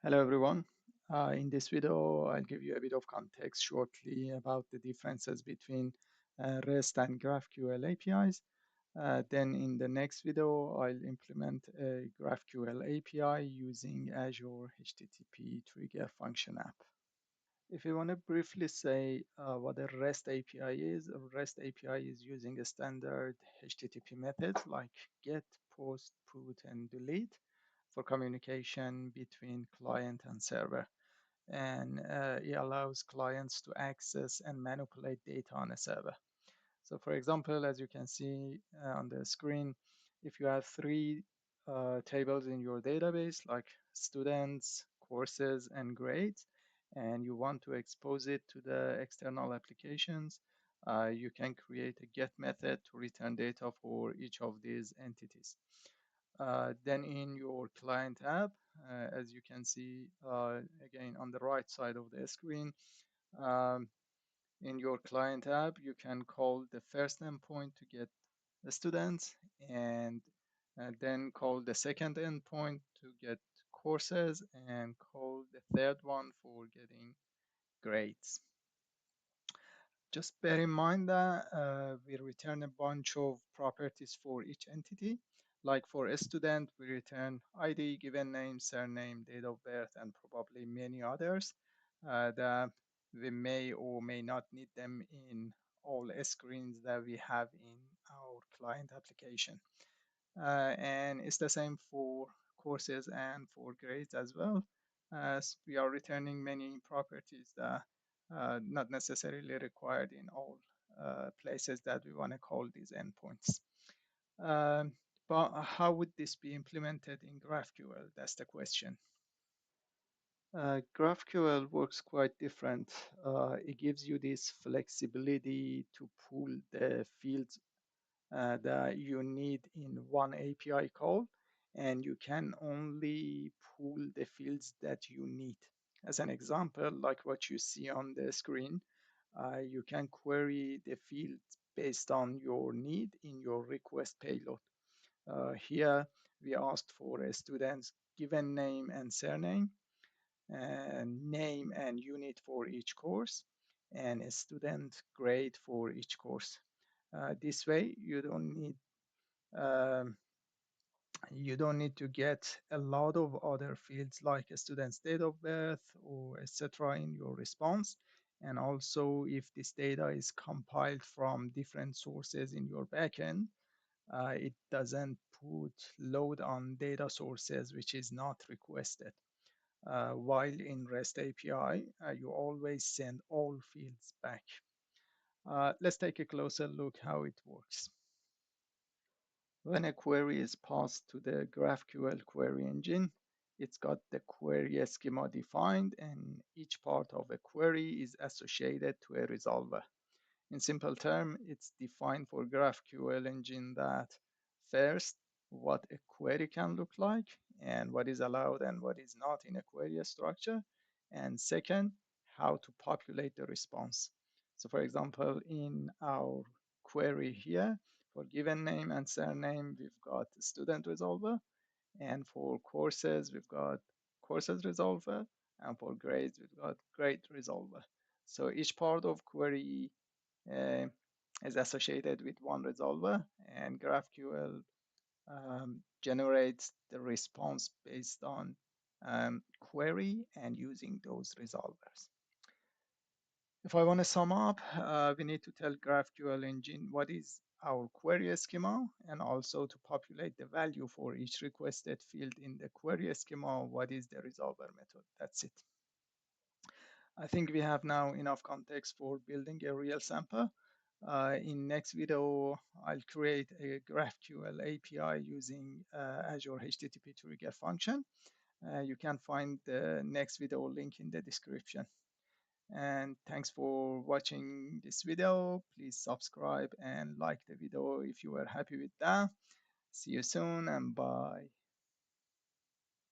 Hello everyone. In this video, I'll give you a bit of context shortly about the differences between REST and GraphQL APIs. Then in the next video, I'll implement a GraphQL API using Azure HTTP Trigger Function app. If you want to briefly say what a REST API is, a REST API is using a standard HTTP methods like get, post, put, and delete for communication between client and server. And it allows clients to access and manipulate data on a server. So for example, as you can see on the screen, if you have three tables in your database, like students, courses, and grades, and you want to expose it to the external applications, you can create a get method to return data for each of these entities. Then in your client app, as you can see again on the right side of the screen, um, in your client app, you can call the first endpoint to get the students and then call the second endpoint to get courses and call the third one for getting grades. Just bear in mind that we return a bunch of properties for each entity. Like for a student, we return ID, given name, surname, date of birth, and probably many others that we may or may not need them in all screens that we have in our client application. And it's the same for courses and for grades as well, as we are returning many properties that not necessarily required in all places that we want to call these endpoints. Um, but how would this be implemented in GraphQL? That's the question. GraphQL works quite different. It gives you this flexibility to pull the fields that you need in one API call, and you can only pull the fields that you need. As an example, like what you see on the screen, you can query the fields based on your need in your request payload. Here, we asked for a student's given name and surname, and name and unit for each course, and a student grade for each course. This way, um, you don't need to get a lot of other fields like a student's date of birth or etc. in your response. And also, if this data is compiled from different sources in your backend, it doesn't put load on data sources which is not requested. While in REST API, you always send all fields back. Let's take a closer look how it works. When a query is passed to the GraphQL query engine, it's got the query schema defined, and each part of a query is associated to a resolver. In simple terms, it's defined for GraphQL engine that first, what a query can look like and what is allowed and what is not in a query structure. And second, how to populate the response. So for example, in our query here, for given name and surname, we've got student resolver. And for courses, we've got courses resolver. And for grades, we've got grade resolver. So each part of query uh, is associated with one resolver, and GraphQL generates the response based on query and using those resolvers. If I want to sum up, we need to tell GraphQL engine what is our query schema, and also to populate the value for each requested field in the query schema, what is the resolver method. That's it. I think we have now enough context for building a real sample. In next video, I'll create a GraphQL API using Azure HTTP Trigger function. You can find the next video link in the description. And thanks for watching this video. Please subscribe and like the video if you are happy with that. See you soon and bye.